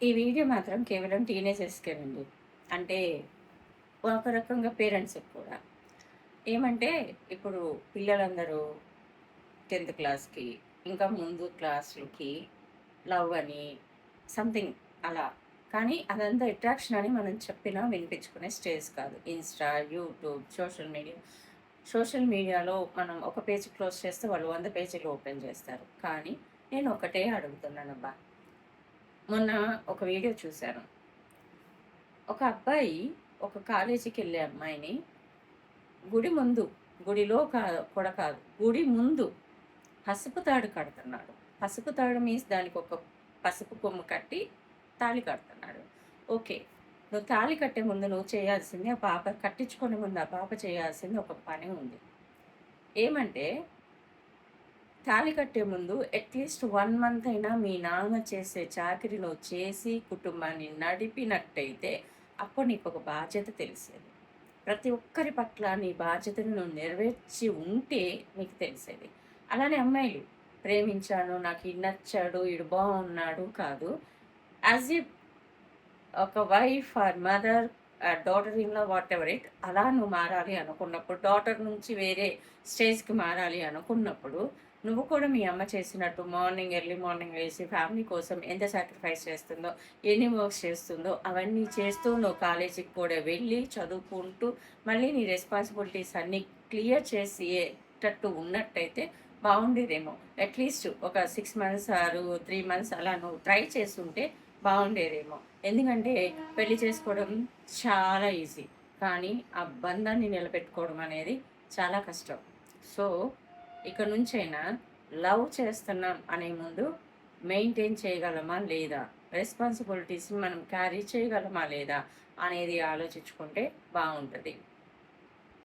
ఈ వీడియో మాత్రం కేవలం టీనేజర్స్‌కేనండి. అంటే ఒక రకంగా పేరెంట్స్‌కి కూడా. ఏమంటే ఇప్పుడు పిల్లలందరూ 10థ్ క్లాస్‌కి, ఇంకా ముందు క్లాసులకి లవ్ అని సంథింగ్ అలా. కానీ అదంతా అట్రాక్షన్ అని మనం చెప్పినా వినిపించుకునే స్టేజ్ కాదు. ఇన్‌స్టా, యూట్యూబ్, సోషల్ మీడియాలో మనం ఒక పేజ్ క్లోజ్ చేస్తే వాళ్ళు 100 పేజీలు ఓపెన్ చేస్తారు. కానీ నేను ఒకటే అడుగుతున్నానబ్బా! మొన్న ఒక వీడియో చూశాను. ఒక అబ్బాయి ఒక కాలేజీకెళ్ళే అమ్మాయిని గుడి ముందు, గుడిలో కూడా కాదు, గుడి ముందు పసుపు తాడు కడుతున్నాడు. పసుపు తాడు మీన్స్ దానికొక పసుపు కొమ్ము కట్టి తాళి కడుతున్నాడు. ఓకే. నువ్వు తాళి కట్టే ముందు నువ్వు చేయాల్సింది ఆ పాప కట్టించుకునే ముందు ఆ పాప చేయాల్సింది ఒక పని ఉంది. ఏమంటే తాళి కట్టే ముందు అట్‌లీస్ట్ 1 మంత్ అయినా మీ నాన్న చేసే చాకిరీలో చేసి కుటుంబాన్ని నడిపినట్టయితే అప్పుడు నీకొక బాధ్యత తెలిసేది. ప్రతి ఒక్కరి పట్ల నీ బాధ్యతను నువ్వు నెరవేర్చి ఉంటే నీకు తెలిసేది. అలానే అమ్మాయిలు ప్రేమించాను, నాకు ఈడు నచ్చాడు, ఈడు బాగున్నాడు కాదు. యాజ్ ఎ ఒక wife or mother daughter in law whatever it అలా నువ్వు మారాలి అనుకున్నప్పుడు, డాటర్ నుంచి వేరే స్టేజ్‌కి మారాలి అనుకున్నప్పుడు, నువ్వు కూడా మీ అమ్మ చేసినట్టు ఎర్లీ మార్నింగ్ లేసి ఫ్యామిలీ కోసం ఎంత సాక్రిఫైస్ చేస్తుందో, ఎన్ని వర్క్స్ చేస్తుందో అవన్నీ చేస్తూ నువ్వు కాలేజీకి కూడా వెళ్ళి చదువుకుంటూ, మళ్ళీ నీ రెస్పాన్సిబిలిటీస్ అన్నీ క్లియర్ చేసేటట్టు ఉన్నట్టయితే బావుండేదేమో. అట్‌లీస్ట్ ఒక 6 మంత్స్ ఆర్ 3 మంత్స్ అలా నువ్వు ట్రై చేసుంటే బావుండేదేమో. ఎందుకంటే పెళ్లి చేసుకోవడం చాలా ఈజీ. కానీ ఆ బంధాన్ని నిలబెట్టుకోవడం అనేది చాలా కష్టం. సో, ఇక నుంచైనా లవ్ చేస్తున్నాం అనే ముందు మెయింటైన్ చేయగలమా లేదా? రెస్పాన్సిబిలిటీస్‌ని మనం క్యారీ చేయగలమా లేదా? అనేది ఆలోచించుకుంటే బావుంటది.